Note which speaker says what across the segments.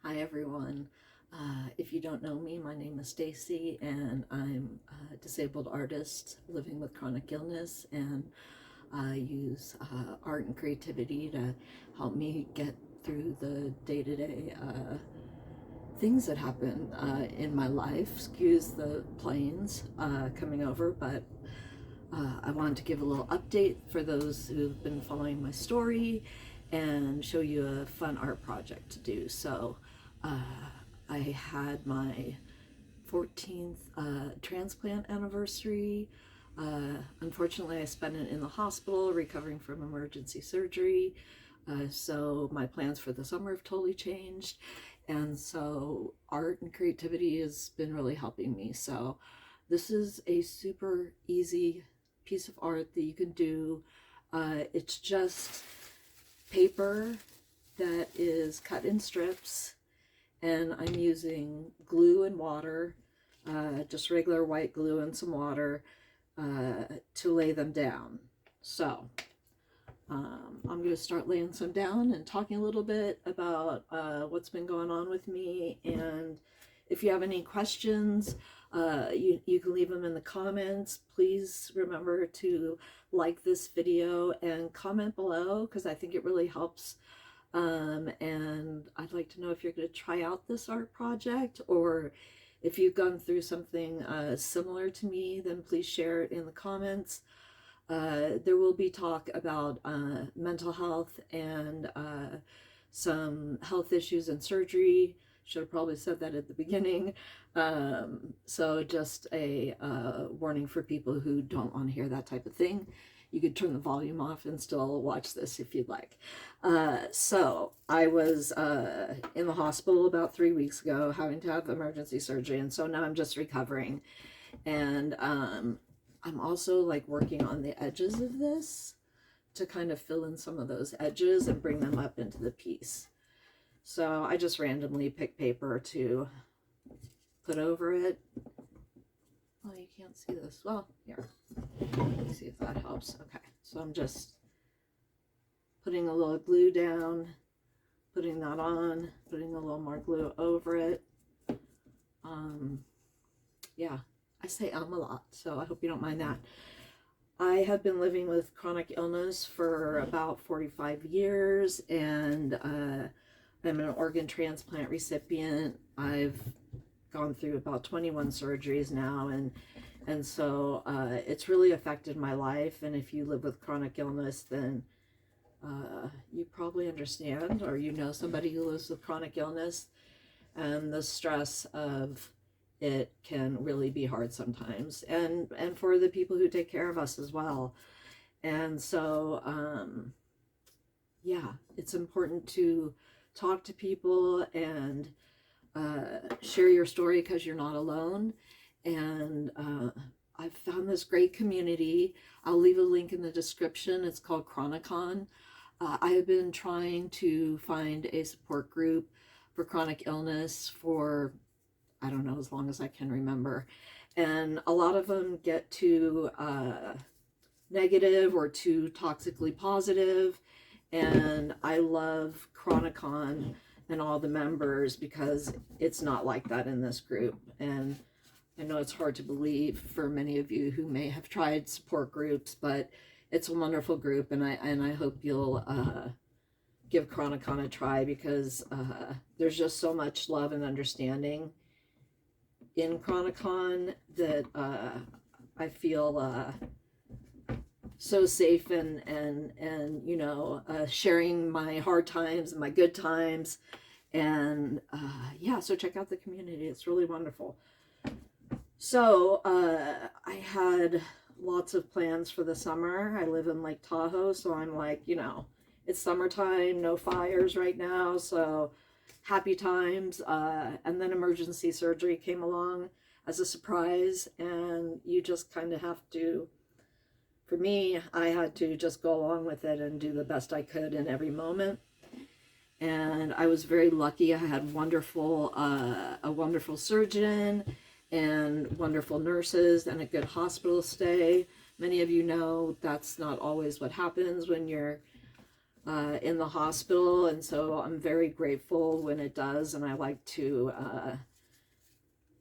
Speaker 1: Hi everyone. If you don't know me, my name is Stacy and I'm a disabled artist living with chronic illness, and I use art and creativity to help me get through the day-to-day things that happen in my life. Excuse the planes coming over, but I wanted to give a little update for those who've been following my story and show you a fun art project to do. So I had my 14th transplant anniversary. Unfortunately, I spent it in the hospital recovering from emergency surgery. So my plans for the summer have totally changed. And so art and creativity has been really helping me. So this is a super easy piece of art that you can do. It's just paper that is cut in strips, and I'm using glue and water, just regular white glue and some water to lay them down. So I'm going to start laying some down and talking a little bit about what's been going on with me. And if you have any questions, you can leave them in the comments. Please remember to like this video and comment below, because I think it really helps. And I'd like to know if you're going to try out this art project, or if you've gone through something similar to me, then please share it in the comments. There will be talk about mental health and some health issues and surgery. Should have probably said that at the beginning. So just a warning for people who don't want to hear that type of thing. You could turn the volume off and still watch this if you'd like. So I was in the hospital about 3 weeks ago, having to have emergency surgery, and so now I'm just recovering. And I'm also like working on the edges of this to kind of fill in some of those edges and bring them up into the piece. So I just randomly pick paper to put over it. Oh, you can't see this. Well, here. Let me see if that helps. Okay, so I'm just putting a little glue down, putting that on, putting a little more glue over it. Yeah, I say a lot, so I hope you don't mind that. I have been living with chronic illness for about 45 years, and I'm an organ transplant recipient. I've gone through about 21 surgeries now, and so it's really affected my life. And if you live with chronic illness, then you probably understand, or you know somebody who lives with chronic illness, and the stress of it can really be hard sometimes, and for the people who take care of us as well. And so yeah, it's important to talk to people and share your story, because you're not alone. And I've found this great community. I'll leave a link in the description. It's called Chronicon. I have been trying to find a support group for chronic illness for, I don't know, as long as I can remember. And a lot of them get too negative or too toxically positive. And I love Chronicon and all the members, because it's not like that in this group. And I know it's hard to believe for many of you who may have tried support groups, but it's a wonderful group, and I hope you'll give Chronicon a try, because there's just so much love and understanding in Chronicon that I feel so safe and you know, sharing my hard times and my good times. And yeah, so check out the community. It's really wonderful. So I had lots of plans for the summer. I live in Lake Tahoe, so I'm like, you know, it's summertime, no fires right now, so happy times. And then emergency surgery came along as a surprise, and you just kind of have to, for me, I had to just go along with it and do the best I could in every moment. And I was very lucky. I had a wonderful surgeon and wonderful nurses and a good hospital stay. Many of you know that's not always what happens when you're in the hospital, and so I'm very grateful when it does, and I like to,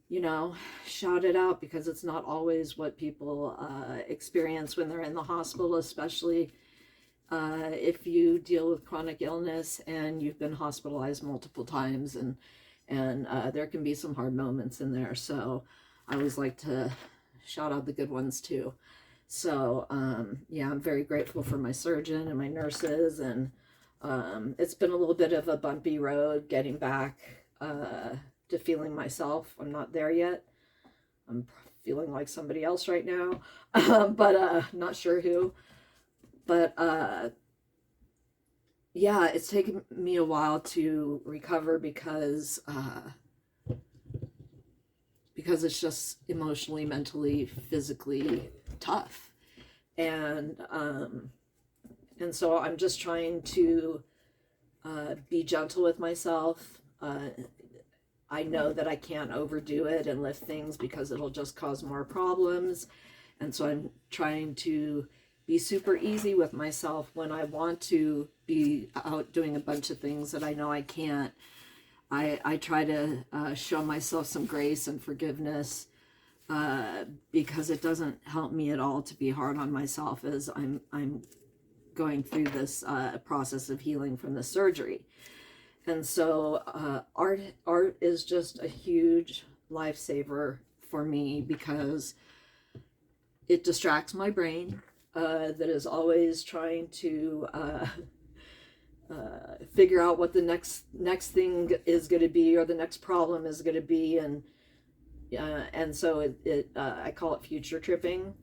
Speaker 1: you know, shout it out, because it's not always what people experience when they're in the hospital, especially if you deal with chronic illness and you've been hospitalized multiple times, and there can be some hard moments in there. So I always like to shout out the good ones too. So yeah, I'm very grateful for my surgeon and my nurses, and it's been a little bit of a bumpy road getting back to feeling myself. I'm not there yet. I'm feeling like somebody else right now, but not sure who. But yeah, it's taken me a while to recover, because it's just emotionally, mentally, physically tough. And so I'm just trying to be gentle with myself. I know that I can't overdo it and lift things, because it'll just cause more problems. And so I'm trying to be super easy with myself when I want to be out doing a bunch of things that I know I can't. I try to show myself some grace and forgiveness, because it doesn't help me at all to be hard on myself as I'm going through this process of healing from the surgery. And so art is just a huge lifesaver for me, because it distracts my brain, that is always trying to figure out what the next thing is going to be, or the next problem is going to be, and so I call it future tripping.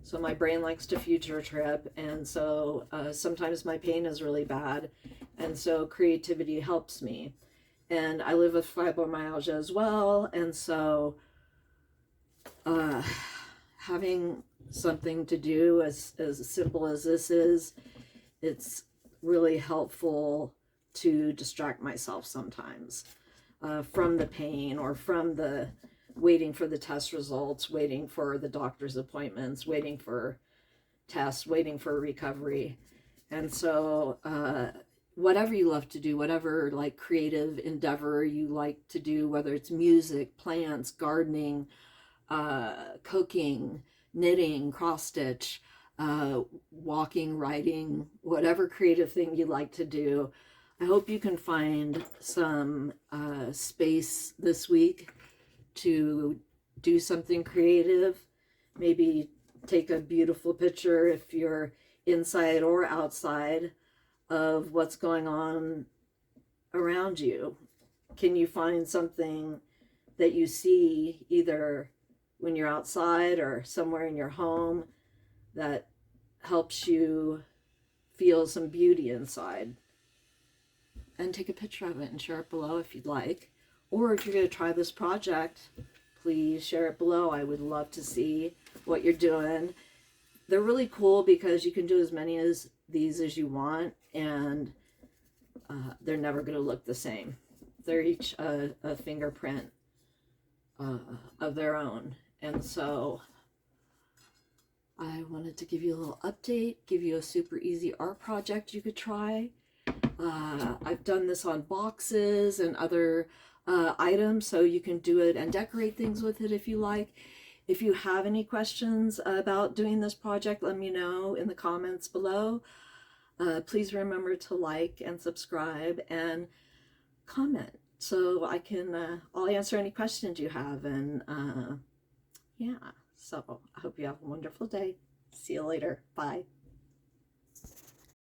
Speaker 1: So my brain likes to future trip, and so sometimes my pain is really bad, and so creativity helps me. And I live with fibromyalgia as well, and so having something to do as simple as this is, it's really helpful to distract myself sometimes from the pain, or from the waiting for the test results, waiting for the doctor's appointments, waiting for tests, waiting for recovery. And so whatever you love to do, whatever like creative endeavor you like to do, whether it's music, plants, gardening, cooking, knitting, cross stitch, walking, writing, whatever creative thing you like to do, I hope you can find some space this week to do something creative. Maybe take a beautiful picture, if you're inside or outside, of what's going on around you. Can you find something that you see either when you're outside or somewhere in your home that helps you feel some beauty inside? And take a picture of it and share it below if you'd like. Or if you're going to try this project, please share it below. I would love to see what you're doing. They're really cool because you can do as many as these as you want, and they're never going to look the same. They're each a fingerprint of their own. And so I wanted to give you a little update, give you a super easy art project you could try. I've done this on boxes and other items, so you can do it and decorate things with it if you like. If you have any questions about doing this project, let me know in the comments below. Please remember to like and subscribe and comment, so I can I'll answer any questions you have. And yeah, so I hope you have a wonderful day. See you later. Bye.